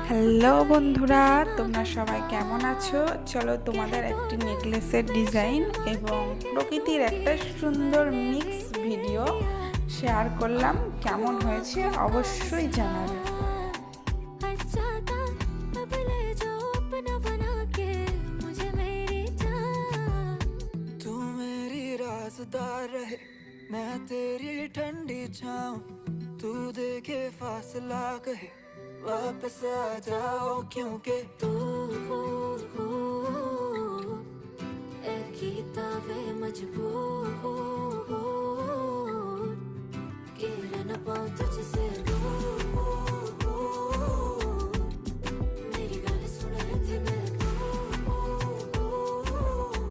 Hello বন্ধুরা, তোমরা সবাই কেমন আছো? চলো তোমাদের একটি নেকলেসের ডিজাইন এবং প্রকৃতির একটা সুন্দর মিক্স ভিডিও শেয়ার করলাম। কেমন হয়েছে অবশ্যই জানাবে। रहे मैं तेरी ठंडी छाऊं, तू देखे फासला कहे वापस आ जाओ, क्योंकि तू वे मजबूर के रह न पाऊं तुझसे।